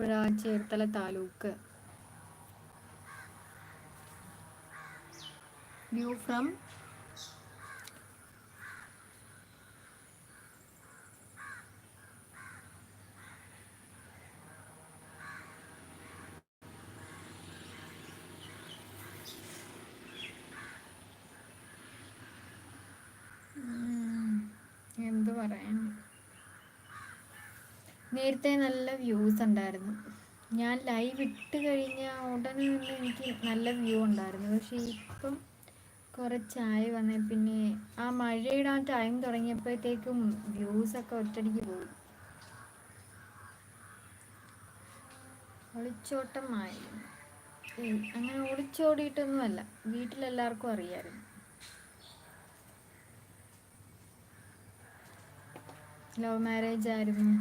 Alappuzha Cherthala taluk. View from എന്ത് പറയാൻ. നേരത്തെ നല്ല വ്യൂസ് ഉണ്ടായിരുന്നു. ഞാൻ ലൈവ് ഇട്ട് കഴിഞ്ഞ ഉടനെ നിന്ന് എനിക്ക് നല്ല വ്യൂ ഉണ്ടായിരുന്നു. പക്ഷെ ഇപ്പം കുറച്ചായി വന്നേ പിന്നെ ആ മഴയുടെ ആ ടൈം തുടങ്ങിയപ്പോഴത്തേക്കും വ്യൂസൊക്കെ ഒറ്റടിക്ക് പോയി. ഒളിച്ചോട്ടമായിരുന്നു. അങ്ങനെ ഒളിച്ചോടിയിട്ടൊന്നുമല്ല, വീട്ടിലെല്ലാവർക്കും അറിയാമായിരുന്നു. ലവ് മാരേജ് ആയിരുന്നു.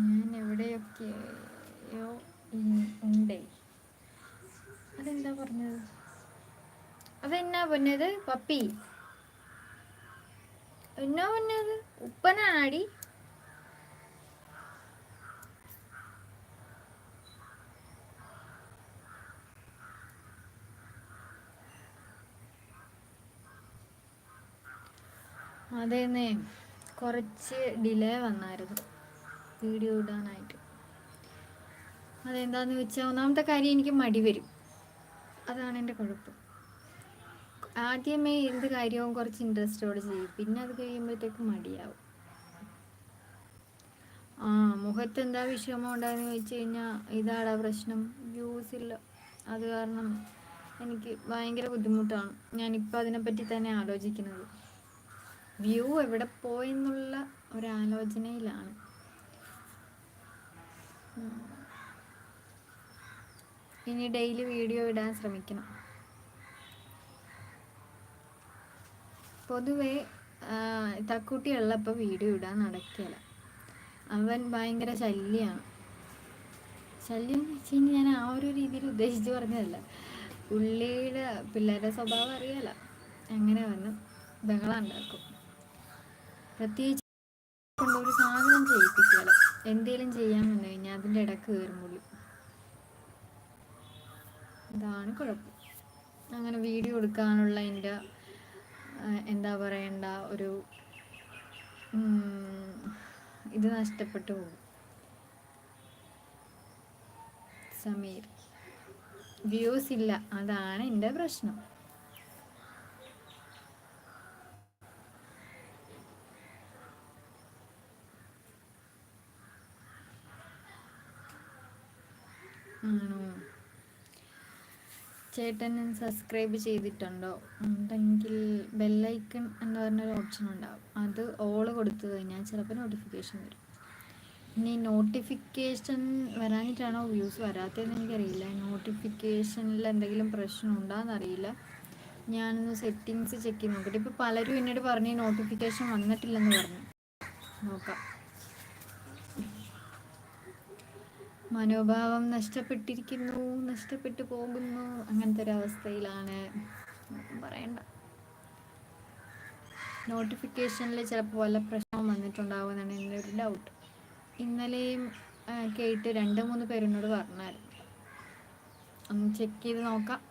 ഞാൻ എവിടെയൊക്കെയോ ഉണ്ടേ. അതെന്താ പറഞ്ഞത്? അതെന്നാ പൊന്നത് പപ്പി? എന്നാ പൊന്നത്? ഉപ്പനാടി? അതേന്നേ, കുറച്ച് ഡിലേ വന്നായിരുന്നു വീഡിയോ ഇടാനായിട്ട്. അതെന്താന്ന് വെച്ചാൽ, ഒന്നാമത്തെ കാര്യം എനിക്ക് മടി വരും. അതാണ് എൻ്റെ കുഴപ്പം. ആദ്യമേ എന്ത് കാര്യവും കുറച്ച് ഇൻട്രസ്റ്റോടെ ചെയ്യും, പിന്നെ അത് കഴിയുമ്പോഴത്തേക്കും മടിയാവും. മുഖത്ത് എന്താ വിഷമം ഉണ്ടായെന്ന് ചോദിച്ചു കഴിഞ്ഞാൽ ഇതാടാ പ്രശ്നം, വ്യൂസ് ഇല്ല. അത് കാരണം എനിക്ക് ഭയങ്കര ബുദ്ധിമുട്ടാണ്. ഞാനിപ്പോൾ അതിനെപ്പറ്റി തന്നെ ആലോചിക്കുന്നത്. വ്യൂ എവിടെ പോയെന്നുള്ള ഒരാലോചനയിലാണ്. ഇനി ഡെയിലി വീഡിയോ ഇടാൻ ശ്രമിക്കണം. പൊതുവേ തക്കുട്ടി ഉള്ളപ്പോൾ വീഡിയോ ഇടാൻ നടക്കില്ല. അവൻ ഭയങ്കര ശല്യമാണ്. ശല്യം എന്ന് വെച്ച് കഴിഞ്ഞാൽ ഞാൻ ആ ഒരു രീതിയിൽ ഉദ്ദേശിച്ച് പറഞ്ഞതല്ല. പുള്ളിയുടെ പിള്ളേരുടെ സ്വഭാവം അറിയാലോ. അങ്ങനെ വന്ന് ബഹളം ഉണ്ടാക്കും. പ്രത്യേകിച്ച് കൊണ്ടൊരു സാധനം ചെയ്യിപ്പിക്കാലോ. എന്തെങ്കിലും ചെയ്യാൻ വന്നു കഴിഞ്ഞാൽ അതിൻ്റെ ഇടക്ക് കയറും പുള്ളി. ഇതാണ് കുഴപ്പം. അങ്ങനെ വീഡിയോ എടുക്കാനുള്ള എൻ്റെ എന്താ പറയണ്ട ഒരു ഇത് നഷ്ടപ്പെട്ടു പോകും. സമീർ, വ്യൂസ് ഇല്ല, അതാണ് എൻ്റെ പ്രശ്നം. ആണോ? ചേട്ടൻ സബ്സ്ക്രൈബ് ചെയ്തിട്ടുണ്ടോ? ഉണ്ടെങ്കിൽ ബെല്ലൈക്കൺ എന്ന് പറഞ്ഞൊരു ഓപ്ഷൻ ഉണ്ടാവും. അത് ഓള് കൊടുത്തു കഴിഞ്ഞാൽ ചിലപ്പോൾ നോട്ടിഫിക്കേഷൻ വരും. ഇനി നോട്ടിഫിക്കേഷൻ വരാനിട്ടാണോ വ്യൂസ് വരാത്തതെന്ന് എനിക്കറിയില്ല. നോട്ടിഫിക്കേഷനിൽ എന്തെങ്കിലും പ്രശ്നം ഉണ്ടോയെന്നറിയില്ല. ഞാനൊന്ന് സെറ്റിങ്സ് ചെക്ക് ചെയ്ത് നോക്കട്ടെ. ഇപ്പോൾ പലരും എന്നോട് പറഞ്ഞ് നോട്ടിഫിക്കേഷൻ വന്നിട്ടില്ലെന്ന് പറഞ്ഞു. നോക്കാം. മനോഭാവം നഷ്ടപ്പെട്ടിരിക്കുന്നു, നഷ്ടപ്പെട്ടു പോകുന്നു, അങ്ങനത്തെ ഒരവസ്ഥയിലാണ്. പറയണ്ട. നോട്ടിഫിക്കേഷനിൽ ചിലപ്പോൾ വല്ല പ്രശ്നവും വന്നിട്ടുണ്ടാവുമെന്നാണ് എൻ്റെ ഒരു ഡൗട്ട്. ഇന്നലെയും കേട്ട് 2-3 പേരെന്നോട് പറഞ്ഞായിരുന്നു. ഒന്ന് ചെക്ക് ചെയ്ത് നോക്കാം.